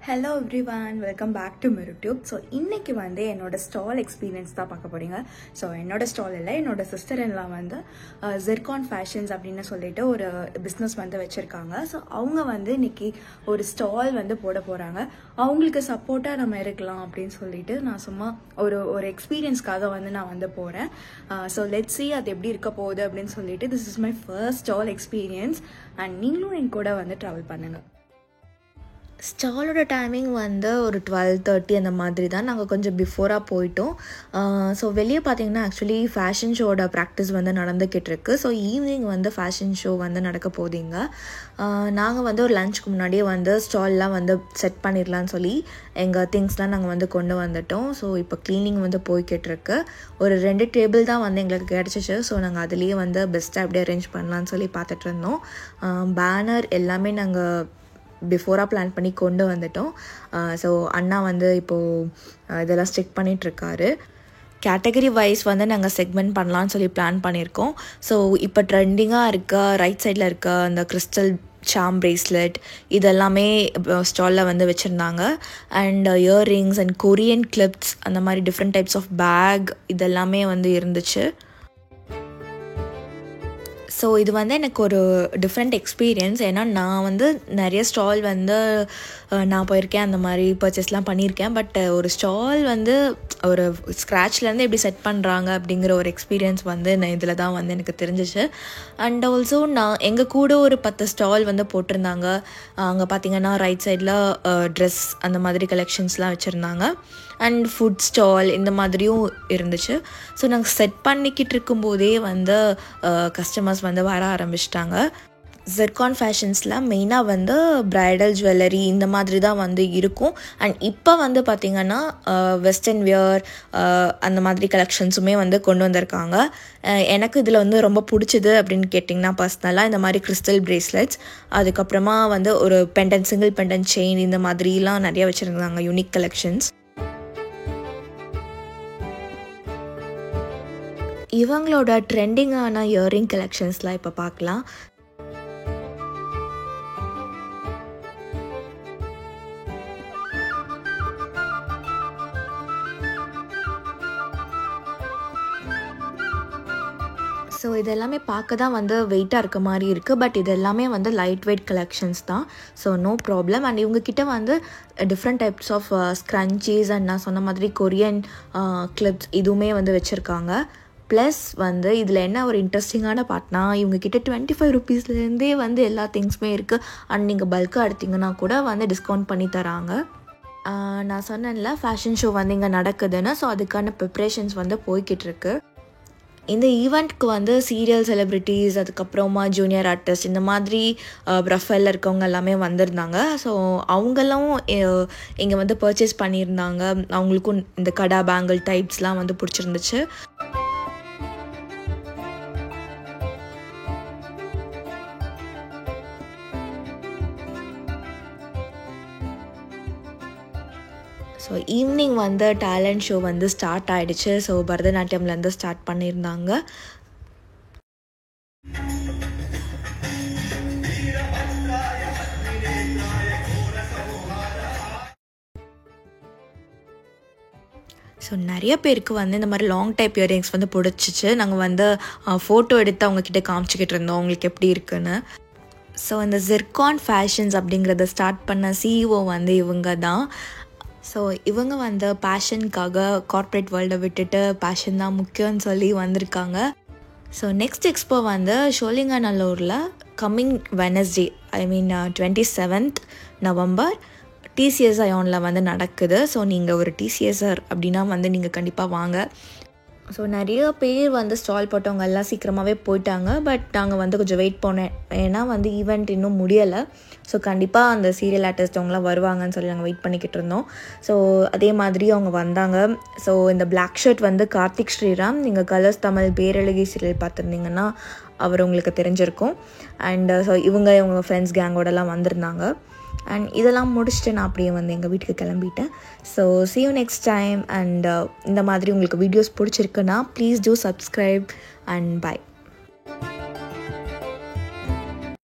Hello everyone, welcome back to MirrorTube. So இன்னைக்கு வந்து என்னோட ஸ்டால் எக்ஸ்பீரியன்ஸ் தான் பார்க்க போறீங்க. ஸோ என்னோட ஸ்டால் இல்லை, என்னோட சிஸ்டர் எல்லாம் வந்து ஜெர்கான் ஃபேஷன்ஸ் அப்படின்னு சொல்லிட்டு ஒரு பிஸ்னஸ் வந்து வச்சுருக்காங்க. ஸோ அவங்க வந்து இன்னைக்கு ஒரு ஸ்டால் வந்து போட போகிறாங்க. அவங்களுக்கு சப்போர்ட்டாக நம்ம இருக்கலாம் அப்படின்னு சொல்லிட்டு நான் சும்மா ஒரு எக்ஸ்பீரியன்ஸ்க்காக வந்து நான் வந்து போகிறேன். ஸோ லெட்ஸ் see அது எப்படி இருக்க போகுது அப்படின்னு சொல்லிட்டு this is my first stall experience and நீங்களும் என் கூட வந்து ட்ராவல் பண்ணுங்கள். ஸ்டாலோட டைமிங் வந்து ஒரு 12:30 அந்த மாதிரி தான். நாங்கள் கொஞ்சம் பிஃபோராக போயிட்டோம். ஸோ வெளியே பார்த்தீங்கன்னா ஆக்சுவலி ஃபேஷன் ஷோட ப்ராக்டிஸ் வந்து நடந்துக்கிட்டு இருக்கு. ஸோ ஈவினிங் வந்து ஃபேஷன் ஷோ வந்து நடக்க போகுதுங்க. நாங்கள் வந்து ஒரு லஞ்சுக்கு முன்னாடியே வந்து ஸ்டால்லாம் வந்து செட் பண்ணிடலான்னு சொல்லி எங்கள் திங்ஸ்லாம் நாங்கள் வந்து கொண்டு வந்துட்டோம். ஸோ இப்போ க்ளீனிங் வந்து போய்கிட்டு இருக்கு. ஒரு 2 டேபிள் தான் வந்து எங்களுக்கு கிடச்சிச்சு. ஸோ நாங்கள் அதுலேயே வந்து பெஸ்ட்டாக அப்படியே அரேஞ்ச் பண்ணலான்னு சொல்லி பார்த்துட்டு இருந்தோம். பேனர் எல்லாமே நாங்கள் பிஃபோராக பிளான் பண்ணி கொண்டு வந்துட்டோம். ஸோ அண்ணா வந்து இப்போது இதெல்லாம் ஸ்டிக் பண்ணிகிட்ருக்காரு. கேட்டகரி வைஸ் வந்து நாங்கள் செக்மெண்ட் பண்ணலான்னு சொல்லி பிளான் பண்ணியிருக்கோம். ஸோ இப்போ ட்ரெண்டிங்காக இருக்க ரைட் சைடில் இருக்க அந்த கிறிஸ்டல் சாம் பிரேஸ்லெட் இதெல்லாமே ஸ்டாலில் வந்து வச்சுருந்தாங்க. And earrings and Korean clips அந்த மாதிரி டிஃப்ரெண்ட் டைப்ஸ் ஆஃப் பேக் இதெல்லாமே வந்து இருந்துச்சு. ஸோ இது வந்து எனக்கு ஒரு டிஃப்ரெண்ட் எக்ஸ்பீரியன்ஸ். ஏன்னா நான் வந்து நிறைய ஸ்டால் வந்து நான் போயிருக்கேன், அந்த மாதிரி பர்ச்சேஸ்லாம் பண்ணியிருக்கேன். பட் ஒரு ஸ்டால் வந்து ஒரு ஸ்க்ராட்ச்லேருந்து எப்படி செட் பண்ணுறாங்க அப்படிங்கிற ஒரு எக்ஸ்பீரியன்ஸ் வந்து நான் இதில் தான் வந்து எனக்கு தெரிஞ்சிச்சு. அண்ட் ஆல்சோ நான் எங்கள் கூட ஒரு 10 ஸ்டால் வந்து போட்டிருந்தாங்க. அங்கே பார்த்திங்கன்னா ரைட் சைடில் ட்ரெஸ் அந்த மாதிரி கலெக்ஷன்ஸ்லாம் வச்சுருந்தாங்க. அண்ட் ஃபுட் ஸ்டால் இந்த மாதிரியும் இருந்துச்சு. ஸோ நாங்கள் செட் பண்ணிக்கிட்டு இருக்கும்போதே வந்து கஸ்டமர்ஸ் வந்து வர ஆரம்பிச்சிட்டாங்க. ஜெர்கான் ஃபேஷன்ஸில் மெயினாக வந்து ப்ரைடல் ஜுவல்லரி இந்த மாதிரி தான் வந்து இருக்கும். அண்ட் இப்போ வந்து பார்த்திங்கன்னா வெஸ்டர்ன் வியர் அந்த மாதிரி கலெக்ஷன்ஸுமே வந்து கொண்டு வந்திருக்காங்க. எனக்கு இதில் வந்து ரொம்ப பிடிச்சது அப்படின்னு கேட்டிங்கன்னா பர்சனலாக இந்த மாதிரி கிறிஸ்டல் பிரேஸ்லெட்ஸ், அதுக்கப்புறமா வந்து ஒரு பெண்டன் சிங்கிள் பெண்டன் செயின் இந்த மாதிரிலாம் நிறைய வச்சுருந்தாங்க யூனிக் கலெக்ஷன்ஸ். இவங்களோட ட்ரெண்டிங்கான இயரிங் கலெக்ஷன்ஸ்லாம் இப்போ பார்க்கலாம். ஸோ இது எல்லாமே பார்க்க தான் வந்து வெயிட்டாக இருக்க மாதிரி இருக்குது. பட் இது எல்லாமே வந்து லைட் வெயிட் கலெக்ஷன்ஸ் தான். So no problem. அண்ட் இவங்கக்கிட்ட வந்து different types of scrunchies and நான் சொன்ன மாதிரி கொரியன் கிளிப்ஸ் இதுவுமே வந்து வச்சுருக்காங்க. ப்ளஸ் வந்து இதில் என்ன ஒரு இன்ட்ரெஸ்டிங்கான பார்ட்னா, இவங்கக்கிட்ட 25 ருபீஸ்லேருந்தே வந்து எல்லா திங்ஸுமே இருக்குது. அண்ட் நீங்கள் பல்காக எடுத்திங்கன்னா கூட வந்து டிஸ்கவுண்ட் பண்ணி தராங்க. நான் சொன்னேன்ல ஃபேஷன் ஷோ வந்து இங்கே நடக்குதுன்னு. ஸோ அதுக்கான ப்ரிப்ரேஷன்ஸ் வந்து போய்கிட்டு இருக்கு. இந்த ஈவெண்ட்க்கு வந்து சீரியல் செலிப்ரிட்டிஸ், அதுக்கப்புறமா ஜூனியர் ஆர்டிஸ்ட் இந்த மாதிரி ப்ரொஃபைலில் இருக்கவங்க எல்லாமே வந்திருந்தாங்க. ஸோ அவங்களும் இங்கே வந்து பர்ச்சேஸ் பண்ணியிருந்தாங்க. அவங்களுக்கும் இந்த கடா பேங்கிள் டைப்ஸ்லாம் வந்து பிடிச்சிருந்துச்சு. ஸோ ஈவினிங் வந்து டேலண்ட் ஷோ வந்து ஸ்டார்ட் ஆகிடுச்சு. ஸோ பரதநாட்டியம்லேருந்து ஸ்டார்ட் பண்ணியிருந்தாங்க. ஸோ நிறைய பேருக்கு வந்து இந்த மாதிரி லாங் டைப் இயரிங்ஸ் வந்து பிடிச்சிச்சு. நாங்கள் வந்து ஃபோட்டோ எடுத்து அவங்கக்கிட்ட காமிச்சிக்கிட்டு இருந்தோம் அவங்களுக்கு எப்படி இருக்குன்னு. ஸோ இந்த ஜெர்கான் ஃபேஷன்ஸ் அப்படிங்கிறத ஸ்டார்ட் பண்ண சிஇஓ வந்து இவங்க தான். ஸோ இவங்க வந்து பேஷனுக்காக கார்ப்பரேட் வேர்ல்டை விட்டுட்டு பேஷன் தான் முக்கியம்னு சொல்லி வந்திருக்காங்க. ஸோ நெக்ஸ்ட் எக்ஸ்போ வந்து ஷோலிங்கநல்லூரில் கம்மிங் வெனஸ்டே, ஐ மீன் 27th நவம்பர் டிசிஎஸ் ஐயானில் வந்து நடக்குது. ஸோ நீங்கள் ஒரு டிசிஎஸ்ஆர் அப்படின்னா வந்து நீங்கள் கண்டிப்பாக வாங்க. ஸோ நிறைய பேர் வந்து ஸ்டால் போட்டவங்க எல்லாம் சீக்கிரமாகவே போயிட்டாங்க. பட் நாங்கள் வந்து கொஞ்சம் வெயிட் பண்ணேன், ஏன்னா வந்து ஈவெண்ட் இன்னும் முடியலை. ஸோ கண்டிப்பாக அந்த சீரியல் ஆர்டிஸ்ட் அவங்களாம் வருவாங்கன்னு சொல்லி நாங்கள் வெயிட் பண்ணிக்கிட்டு இருந்தோம். ஸோ அதே மாதிரி அவங்க வந்தாங்க. ஸோ இந்த பிளாக் ஷர்ட் வந்து கார்த்திக் ஸ்ரீராம். நீங்கள் கலர்ஸ் தமிழ் பேரழகி சீரியல் பார்த்துருந்தீங்கன்னா அவர் உங்களுக்கு தெரிஞ்சிருக்கும். அண்ட் ஸோ இவங்க ஃப்ரெண்ட்ஸ் கேங்கோடலாம் வந்திருந்தாங்க. அண்ட் இதெல்லாம் முடிச்சுட்டு நான் அப்படியே வந்து எங்கள் வீட்டுக்கு கிளம்பிட்டேன். So see you next time. And இந்த மாதிரி உங்களுக்கு வீடியோஸ் பிடிச்சிருக்குன்னா please do subscribe and bye.